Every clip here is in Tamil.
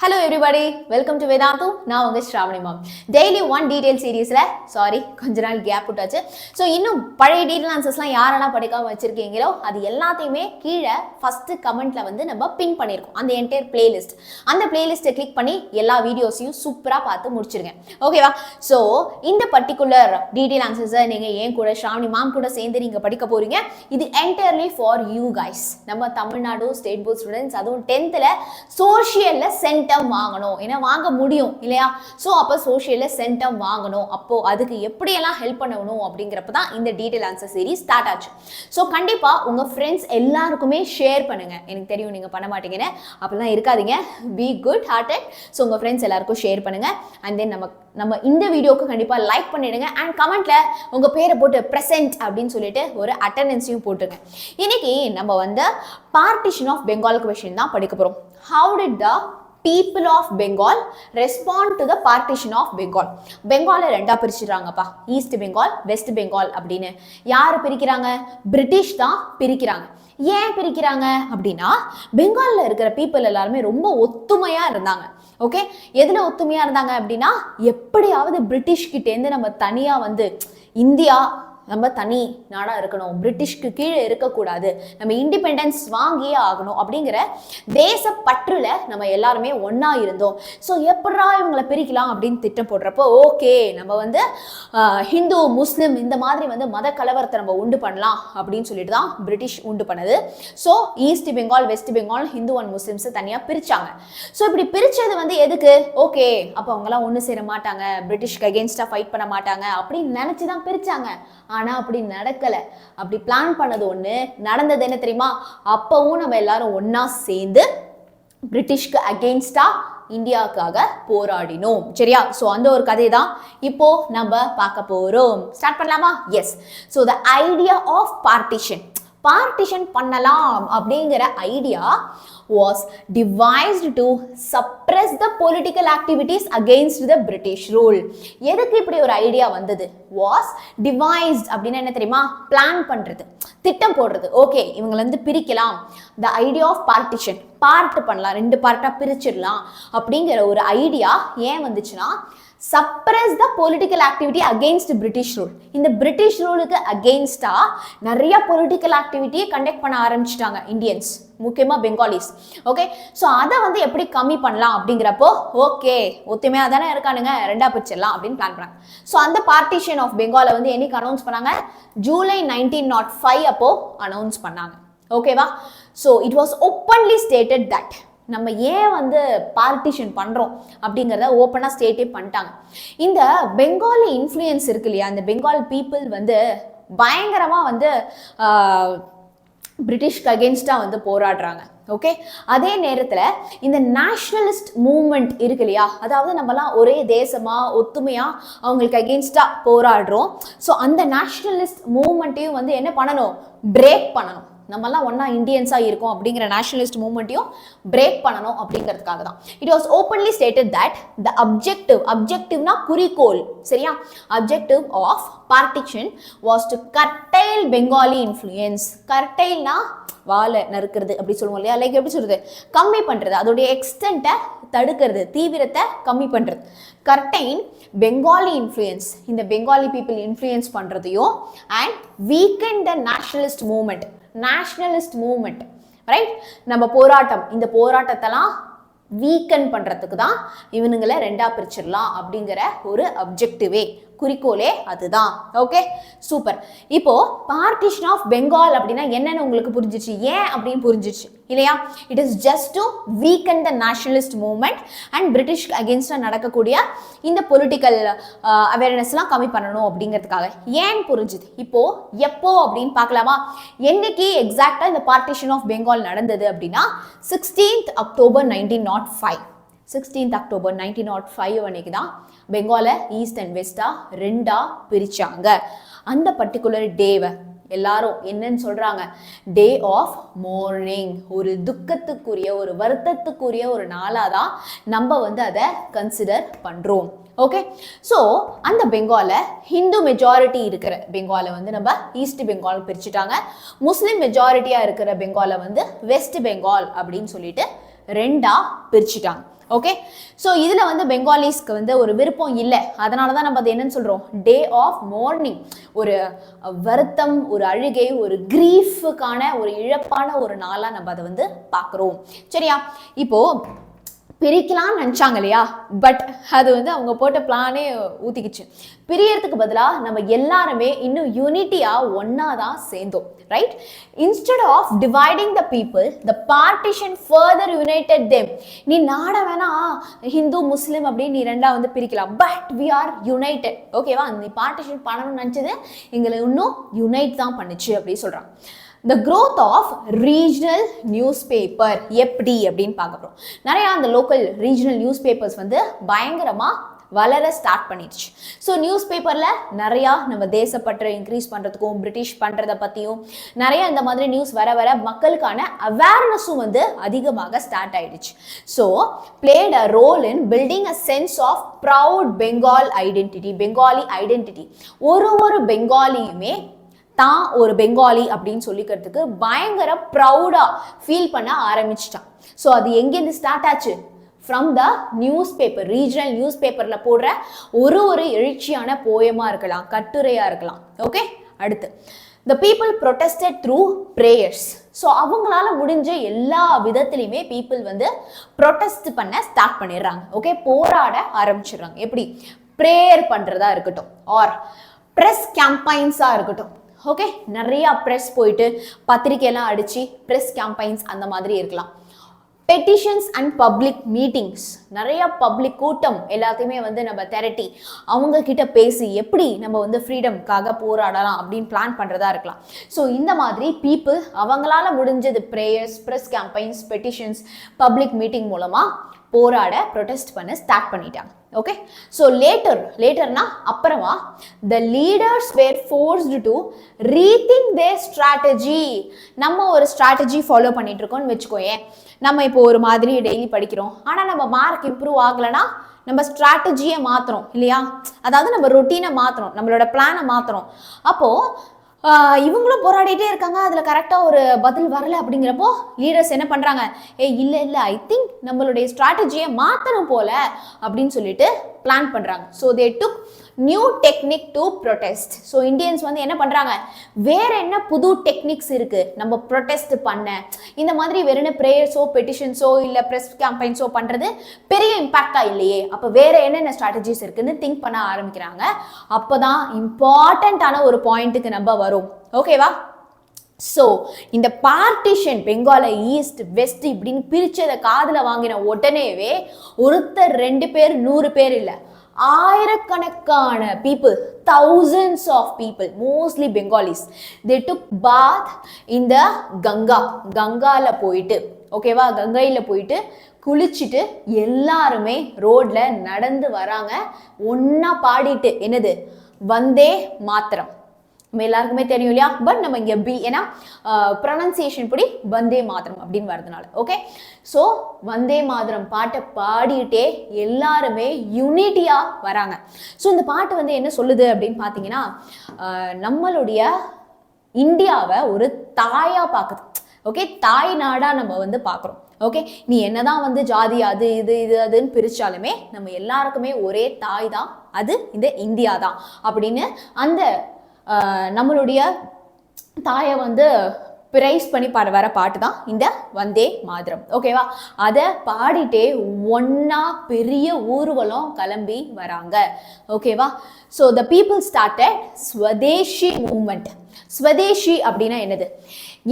Hello everybody, welcome to Vedantu. நான் உங்க Shravanee Ma'am. Daily one detail seriesல கொஞ்ச நாள் கேப் விட்டாச்சு. ஸோ இன்னும் பழைய டீடைல் ஆன்சர்ஸ்லாம் யாரெல்லாம் படிக்காம வச்சிருக்கீங்களோ அது எல்லாத்தையுமே கீழே ஃபர்ஸ்ட் கமெண்ட்ல வந்து நம்ம பின் பண்ணியிருக்கோம். அந்த என்டையர் பிளேலிஸ்ட் அந்த பிளேலிஸ்ட்டை கிளிக் பண்ணி எல்லா வீடியோஸையும் சூப்பராக பார்த்து முடிச்சிருங்க. ஓகேவா? ஸோ இந்த பர்டிகுலர் டீடைல் ஆன்சர்ஸை நீங்கள் ஏன் கூட Shravanee Ma'am கூட சேர்ந்து நீங்கள் படிக்க போறீங்க. இது என்டையர்லி ஃபார் யூ கைஸ். நம்ம தமிழ்நாடு ஸ்டேட் போர்ட் ஸ்டூடெண்ட்ஸ், அதுவும் 10th சோஷியல்ல சென்டம் வாங்கணும். ஏன்னா வாங்க முடியும் இல்லையா? ஸோ அப்போ சோஷியல்ல சென்டம் வாங்கணும். அப்போ அதுக்கு எப்படியெல்லாம் ஹெல்ப் பண்ணணும் அப்படிங்கிறப்ப தான் இந்த டீடைல் ஆன்சர் சீரிஸ் ஸ்டார்ட் ஆச்சு. ஸோ கண்டிப்பா உங்க ஃப்ரெண்ட்ஸ் எல்லாருக்குமே ஷேர் பண்ணுங்க. எனக்கு தெரியும் நீங்க பண்ண மாட்டீங்கன்னு, அப்படிலாம் இருக்காதீங்க. Be good hearted. ஸோ உங்க ஃப்ரெண்ட்ஸ் எல்லாருக்கும் ஷேர் பண்ணுங்க. அண்ட் தென் நம்ம இந்த வீடியோக்கு கண்டிப்பா லைக் பண்ணிடுங்க. அண்ட் கமெண்ட்ல உங்க பேரை போட்டு பிரசன்ட் அப்படின்னு சொல்லிட்டு ஒரு அட்டெண்டன்ஸையும் போட்டுருங்க. இன்னைக்கு நம்ம வந்து பார்ட்டிஷன் ஆஃப் பெங்கால் கொஸ்டின் தான் படிக்க போறோம். How did the people of Bengal respond to the partition of Bengal. பெங்காலை ரெண்டா பிரிச்சுறாங்கப்பா, ஈஸ்ட் பெங்கால் வெஸ்ட் பெங்கால் அப்படின்னு. யாரு பிரிக்கிறாங்க? பிரிட்டிஷ் தான் பிரிக்கிறாங்க. ஏன் பிரிக்கிறாங்க அப்படின்னா, பெங்கால்ல இருக்கிற பீப்புள் எல்லாருமே ரொம்ப ஒத்துமையா இருந்தாங்க. ஓகே, எதுல ஒத்துமையா இருந்தாங்க அப்படின்னா, எப்படியாவது பிரிட்டிஷ் கிட்டேருந்து நம்ம தனியா வந்து இந்தியா நம்ம தனி நாடா இருக்கணும், பிரிட்டிஷ்க்கு கீழே இருக்கக்கூடாது, நம்ம இண்டிபெண்டன்ஸ் வாங்கியே ஆகணும் அப்படிங்கிற தேச பற்றுல நம்ம எல்லாருமே ஒன்னா இருந்தோம். ஸோ எப்படா இவங்களை பிரிக்கலாம் அப்படின்னு திட்டம் போடுறப்போ, ஓகே நம்ம வந்து ஹிந்து முஸ்லிம் இந்த மாதிரி வந்து மத கலவரத்தை நம்ம உண்டு பண்ணலாம் அப்படின்னு சொல்லிட்டு தான் பிரிட்டிஷ் உண்டு பண்ணது. So East Bengal West Bengal Hindu and Muslims தனியாக பிரிச்சாங்க. ஸோ இப்படி பிரிச்சது வந்து எதுக்கு? ஓகே அப்போ அவங்களாம் ஒன்று சேர மாட்டாங்க, பிரிட்டிஷ்க்கு அகேன்ஸ்டா ஃபைட் பண்ண மாட்டாங்க அப்படின்னு நினைச்சு தான் பிரிச்சாங்க. ஆனா அப்படி நடக்கல. அப்படி பிளான் பண்ணது ஒண்ணு, நடந்தது என்ன தெரியுமா? அப்பவும் நம்ம எல்லாரும் ஒன்னா சேர்ந்து பிரிட்டிஷ்க்கு அகெயின்ஸ்டா இந்தியாவுக்காக போராடினோம். சரியா? ஸோ அந்த ஒரு கதை தான் இப்போ நம்ம பார்க்க போறோம். ஸ்டார்ட் பண்ணலாமா? Yes. So the idea of partition பண்ணலாம் அப்படிங்கிற idea was devised to suppress the political activities against the British rule. எதுக்கு இப்படி ஒரு ஐடியா வந்தது? was devised அப்படின்னா என்ன தெரியுமா? பிளான் பண்றது, திட்டம் போடுறது. ஓகே இவங்களை வந்து பிரிக்கலாம், the idea of partition, part பண்ணலாம், ரெண்டு பார்ட்டா பிரிச்சிடலாம் அப்படிங்கிற ஒரு ஐடியா ஏன் வந்துச்சுன்னா, suppress the political activity against British rule. இந்த பிரிட்டிஷ் ரூலுக்கு அகெயின்ஸ்டா நிறைய பொலிட்டிக்கல் ஆக்டிவிட்டியை கண்டக்ட் பண்ண ஆரம்பிச்சிட்டாங்க இந்தியன்ஸ், முக்கியமா பெங்காலிஸ். ஓகே, ஸோ அதை வந்து எப்படி கம்மி பண்ணலாம் அப்படிங்கிறப்போ, ஓகே ஒத்துமையா தானே இருக்கானுங்க, ரெண்டா பிரிச்சிடலாம் அப்படின்னு பிளான் பண்ணாங்க. ஸோ அந்த பார்ட்டிஷன் ஆஃப் பெங்காலை வந்து என்னைக்கு அனௌன்ஸ் பண்ணாங்க? ஜூலை 1905 அப்போ அனௌன்ஸ் பண்ணாங்க. ஓகேவா? So it was openly stated that நம்ம ஏன் வந்து பார்ட்டிஷன் பண்ணுறோம் அப்படிங்கிறத ஓப்பனாக ஸ்டேட்டே பண்ணிட்டாங்க. இந்த பெங்காலி இன்ஃப்ளூயன்ஸ் இருக்கு இல்லையா, அந்த பெங்கால் பீப்புள் வந்து பயங்கரமாக வந்து பிரிட்டிஷ்க்கு அகெயின்ஸ்டாக வந்து போராடுறாங்க. ஓகே, அதே நேரத்தில் இந்த நேஷ்னலிஸ்ட் மூவ்மெண்ட் இருக்கு இல்லையா, அதாவது நம்மலாம் ஒரே தேசமாக ஒத்துமையாக அவங்களுக்கு அகெயின்ஸ்டாக போராடுறோம். ஸோ அந்த நேஷ்னலிஸ்ட் மூவ்மெண்ட்டையும் வந்து என்ன பண்ணணும்? பிரேக் பண்ணணும். நம்மலாம் ஒன்னா இந்தியன்ஸாக இருக்கோம் அப்படிங்கிற நேஷனலிஸ்ட் மூவ்மெண்ட்டையும் பிரேக் பண்ணணும் அப்படிங்கிறதுக்காக தான். It was openly stated that the அப்ஜெக்டிவ்னா குறிக்கோள், சரியா? Objective of partition was to curtail Bengali influence. கர்டைல்னா வாழை நறுக்கிறது அப்படி சொல்லுவோம் இல்லையா, லைக் எப்படி சொல்றது? கம்மி பண்றது, அதோடைய எக்ஸ்டென்ட்டை தடுக்கிறது, தீவிரத்தை கம்மி பண்றது. கர்டைன் பெங்காலி இன்ஃப்ளூயன்ஸ், இந்த பெங்காலி பீப்புள் இன்ஃப்ளூயன்ஸ் பண்றதையும், and weaken the nationalist movement, right? நம்ம போராட்டம், இந்த போராட்டத்தெல்லாம் வீக்கன் பண்றதுக்கு தான் இவனுங்களை ரெண்டா பிரிச்சிடலாம் அப்படிங்கிற ஒரு அப்ஜெக்டிவே, குறிக்கோளே அதுதான். Okay super. இப்போ பார்ட்டிஷன் ஆஃப் பெங்கால் அப்படின்னா என்னன்னு உங்களுக்கு புரிஞ்சிச்சு, ஏன் அப்படின்னு புரிஞ்சிச்சு இல்லையா? It is just to weaken the nationalist movement and British அகேன்ஸ்டா நடக்கக்கூடிய இந்த பொலிட்டிக்கல் அவேர்னஸ்லாம் கம்மி பண்ணணும் அப்படிங்கிறதுக்காக. ஏன் புரிஞ்சுது? இப்போ எப்போ அப்படின்னு பார்க்கலாமா? என்னைக்கு எக்ஸாக்டா இந்த பார்ட்டிஷன் ஆஃப் பெங்கால் நடந்தது அப்படின்னா 16th October 1905. 16th October 1905 அன்னைக்கு தான் பெங்காலை ஈஸ்ட் அண்ட் வெஸ்டா ரெண்டா பிரிச்சாங்க. அந்த பர்டிகுலர் டேவை எல்லாரும் என்னன்னு சொல்றாங்க? Day of mourning. ஒரு துக்கத்துக்குரிய, ஒரு வருத்தத்துக்குரிய ஒரு நாளா தான் நம்ம வந்து அதை கன்சிடர் பண்றோம். ஓகே, ஸோ அந்த பெங்காலை ஹிந்து மெஜாரிட்டி இருக்கிற பெங்காலை வந்து நம்ம ஈஸ்ட் பெங்கால் பிரிச்சுட்டாங்க. முஸ்லிம் மெஜாரிட்டியா இருக்கிற பெங்காலை வந்து வெஸ்ட் பெங்கால் அப்படின்னு சொல்லிட்டு ரெண்டா பிரிச்சுட்டாங்க. ஓகே. ஸோ இதில் வந்து பெங்காலிஸ்க்கு வந்து ஒரு விருப்பம் இல்லை. அதனால தான் நம்ம அது என்னன்னு சொல்கிறோம், டே ஆஃப் மார்னிங். ஒரு வருத்தம், ஒரு அழுகை, ஒரு கிரீஃபுக்கான ஒரு இழப்பான ஒரு நாளாக நம்ம அதை வந்து பார்க்குறோம். சரியா? இப்போது பிரிக்கலாம்னு நினச்சாங்க இல்லையா, பட் அது வந்து அவங்க போட்ட பிளானே ஊற்றிக்கிச்சு. பிரியறதுக்கு பதிலாக நம்ம எல்லாருமே இன்னும் யூனிட்டியாக ஒன்றா தான் சேர்ந்தோம். Right? Instead of dividing the people, the partition further united them. நீ நாட வேணா ஹிந்து முஸ்லீம் அப்படின்னு நீ ரெண்டா வந்து பிரிக்கலாம், பட் வி ஆர் யுனைடெட். ஓகேவா? நீ பார்ட்டிஷன் பண்ணணும்னு நினச்சது எங்களை இன்னும் யுனைட் தான் பண்ணுச்சு அப்படின்னு சொல்கிறாங்க. The growth of regional newspaper எப்படி அப்படின்னு பார்க்க போகிறோம். நிறையா அந்த லோக்கல் ரீஜனல் நியூஸ் பேப்பர்ஸ் வந்து பயங்கரமாக வளர ஸ்டார்ட் பண்ணிடுச்சு. ஸோ நியூஸ் பேப்பரில் நிறையா நம்ம தேசப்பற்றை இன்க்ரீஸ் பண்ணுறதுக்கும் பிரிட்டிஷ் பண்ணுறதை பற்றியும் நிறையா இந்த மாதிரி நியூஸ் வர வர மக்களுக்கான அவேர்னஸும் வந்து அதிகமாக ஸ்டார்ட் ஆயிடுச்சு. So played a role in building a sense of proud Bengal identity. Bengali identity, ஒரு பெங்காலியுமே தான் ஒரு பெங்காலி அப்படின்னு சொல்லிக்கிறதுக்கு பயங்கர ப்ரௌடா ஃபீல் பண்ண ஆரம்பிச்சிட்டான். ஸோ அது எங்கேருந்து ஸ்டார்ட் ஆச்சு? From the news paper. Regional news பேப்பரில் போடுற ஒரு எழுச்சியான போயமா இருக்கலாம், கட்டுரையா இருக்கலாம். ஓகே. அடுத்து the people protested through prayers. So அவங்களால முடிஞ்ச எல்லா விதத்துலையுமே பீப்புள் வந்து ப்ரொட்டஸ்ட் பண்ண ஸ்டார்ட் பண்ணிடுறாங்க. ஓகே. போராட ஆரம்பிச்சிடுறாங்க. எப்படி? ப்ரேயர் பண்ணுறதா இருக்கட்டும், ஆர் ப்ரெஸ் கேம்பைன்ஸாக இருக்கட்டும். ஓகே. நிறையா ப்ரெஸ் போயிட்டு பத்திரிக்கையெல்லாம் அடித்து ப்ரெஸ் கேம்பைன்ஸ் அந்த மாதிரி இருக்கலாம். பெட்டிஷன்ஸ் அண்ட் பப்ளிக் மீட்டிங்ஸ், நிறையா பப்ளிக் கூட்டம் எல்லாத்தையுமே வந்து நம்ம திரட்டி அவங்க கிட்ட பேசி எப்படி நம்ம வந்து ஃப்ரீடம்காக போராடலாம் அப்படின்னு பிளான் பண்ணுறதா இருக்கலாம். ஸோ இந்த மாதிரி பீப்புள் அவங்களால முடிஞ்சது prayers, press campaigns, petitions, public meeting மூலமாக போராட ப்ரொடெஸ்ட் பண்ண ஸ்டார்ட் பண்ணிட்டாங்க. ஓகே. ஸோ லேட்டர்னா அப்புறமா the leaders were forced to rethink their strategy. நம்ம ஒரு ஸ்ட்ராட்டஜி ஃபாலோ பண்ணிட்டு இருக்கோம்னு வச்சுக்கோயேன். நம்ம இப்போ ஒரு மாதிரி டெய்லி படிக்கிறோம், ஆனால் நம்ம மார்க் இம்ப்ரூவ் ஆகலைன்னா நம்ம ஸ்ட்ராட்டஜியை மாற்றுறோம் இல்லையா? அதாவது நம்ம ரொட்டீனை மாற்றுறோம், நம்மளோட பிளானை மாற்றுறோம். அப்போது இவங்களும் போராடிட்டே இருக்காங்க, அதில் கரெக்டாக ஒரு பதில் வரல. அப்படிங்கிறப்போ லீடர்ஸ் என்ன பண்ணுறாங்க, இல்லை ஐ திங்க் நம்மளுடைய ஸ்ட்ராட்டஜியை மாற்றணும் போல அப்படின்னு சொல்லிட்டு பிளான் பண்ணுறாங்க. So they took new technique to protest. So Indians வந்து என்ன பண்ணுறாங்க, வேற என்ன புது டெக்னிக்ஸ் இருக்குது நம்ம ப்ரொடெஸ்ட் பண்ண, இந்த மாதிரி வேற என்ன ப்ரேயர்ஸோ பெட்டிஷன்ஸோ இல்லை ப்ரெஸ் கேம்பைன்ஸோ பண்ணுறது பெரிய இம்பேக்டாக இல்லையே, அப்போ வேற என்னென்ன ஸ்ட்ராட்டஜிஸ் இருக்குன்னு திங்க் பண்ண ஆரம்பிக்கிறாங்க. அப்போ தான் இம்பார்ட்டண்ட்டான ஒரு பாயிண்ட்டுக்கு நம்ம வரும். ஓகேவா? ஸோ இந்த பார்ட்டிஷன் பெங்காலை ஈஸ்ட் வெஸ்ட் இப்படின்னு பிரிச்சதை காதில் வாங்கின உடனேவே ஒருத்தர் 2 பேர் 100 பேர் இல்லை, ஆயிரக்கணக்கான people, thousands of people, mostly Bengalis, they took bath in the கங்கால போயிட்டு, ஓகேவா, கங்கையில் போயிட்டு குளிச்சுட்டு எல்லாருமே ரோட்ல நடந்து வராங்க, ஒன்னா பாடிட்டு. என்னது? வந்தே மாத்திரம். நம்ம எல்லாருக்குமே தெரியும் இல்லையா? பட் நம்ம இங்கே ஏன்னா ப்ரொனன்சியேஷன் படி வந்தே மாதரம் அப்படின்னு வரதுனால. ஓகே. ஸோ வந்தே மாதரம் பாட்டை பாடிட்டே எல்லாருமே யூனிட்டியாக வராங்க. ஸோ இந்த பாட்டு வந்து என்ன சொல்லுது அப்படின்னு பார்த்தீங்கன்னா, நம்மளுடைய இந்தியாவை ஒரு தாயாக பார்க்குது. ஓகே. தாய் நாடாக நம்ம வந்து பார்க்குறோம். ஓகே. நீ என்னதான் வந்து ஜாதி அது இது அதுன்னு பிரித்தாலுமே நம்ம எல்லாருக்குமே ஒரே தாய் தான், அது இந்த இந்தியா தான் அப்படின்னு அந்த நம்மளுடைய தாயை வந்து பிரைஸ் பண்ணி வர பாட்டு தான் இந்த வந்தே மாதரம். ஓகேவா? அதை பாடிட்டே ஒன்னா பெரிய ஊர்வலம் கிளம்பி வராங்க. ஓகேவா? So the people started Swadeshi movement. Swadeshi அப்படின்னா என்னது?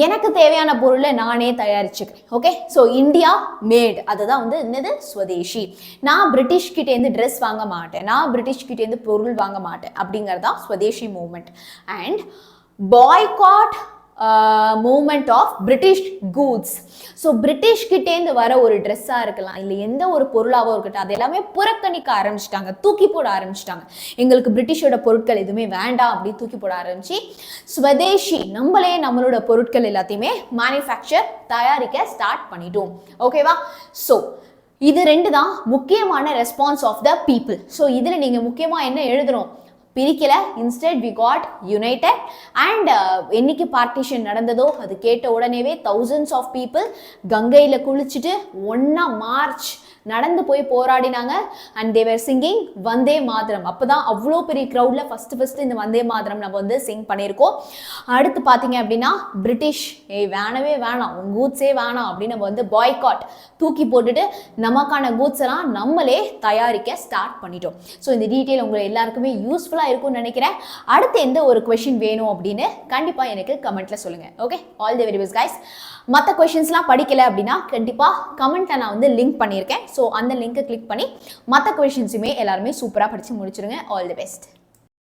எனக்கு தேவையான பொருளை நானே தயாரிச்சுக்கிறேன். ஓகே. ஸோ இந்தியா மேட், அதுதான் வந்து என்னது? ஸ்வதேஷி. நான் பிரிட்டிஷ்கிட்டேருந்து ட்ரெஸ் வாங்க மாட்டேன், நான் பிரிட்டிஷ்கிட்டேருந்து பொருள் வாங்க மாட்டேன் அப்படிங்கிறதான் swadeshi movement. And boycott movement of British goods. So பிரிட்டிஷ்கிட்டேருந்து வர ஒரு ட்ரெஸ்ஸாக இருக்கலாம், இல்லை எந்த ஒரு பொருளாகவும் இருக்கட்டும், அது எல்லாமே புறக்கணிக்க ஆரம்பிச்சிட்டாங்க, தூக்கி போட ஆரம்பிச்சிட்டாங்க. எங்களுக்கு பிரிட்டிஷோட பொருட்கள் எதுவுமே வேண்டாம் அப்படின்னு தூக்கி போட ஆரம்பிச்சு ஸ்வதேஷி, நம்மளே நம்மளோட பொருட்கள் எல்லாத்தையுமே மேனுஃபேக்சர் தயாரிக்க ஸ்டார்ட் பண்ணிட்டோம். ஓகேவா? ஸோ இது 2 தான் முக்கியமான response of the people. So இதில் நீங்கள் முக்கியமாக என்ன எழுதணும்? பிரிக்கல, instead we got united. And என்னைக்கு பார்ட்டிஷன் நடந்ததோ அது கேட்ட உடனேவே thousands ஆஃப் பீப்புள் கங்கையில் குளிச்சுட்டு ஒன்னா மார்ச் நடந்து போய் போராடினாங்க and they were singing Vande Mataram. அப்பதான் அவ்வளோ பெரிய க்ரௌட்ல ஃபர்ஸ்ட் இந்த வந்தே மாதரம் நம்ம வந்து சிங் பண்ணியிருக்கோம். அடுத்து பார்த்தீங்க அப்படின்னா பிரிட்டிஷ் வேணவே வேணாம், உங்க கூட்ஸே வேணாம் அப்படின்னு நம்ம வந்து பாய்காட் தூக்கி போட்டுட்டு நமக்கான கூட்ஸ் எல்லாம் நம்மளே தயாரிக்க ஸ்டார்ட் பண்ணிட்டோம். ஸோ இந்த டீட்டெயில் உங்களுக்கு எல்லாருக்குமே யூஸ்ஃபுல்லாக இருக்கும்னு நினைக்கிறேன். அடுத்து எந்த ஒரு கொஷின் வேணும் அப்படின்னு கண்டிப்பாக எனக்கு கமெண்ட்ல சொல்லுங்க. Okay, all the very best guys. மற்ற கொஷின்ஸ்லாம் படிக்கல அப்படின்னா கண்டிப்பாக கமெண்ட்டில் நான் வந்து லிங்க் பண்ணியிருக்கேன். ஸோ அந்த லிங்கை கிளிக் பண்ணி மற்ற கொஷின்ஸுமே எல்லாருமே சூப்பராக படித்து முடிச்சிருங்க. All the best.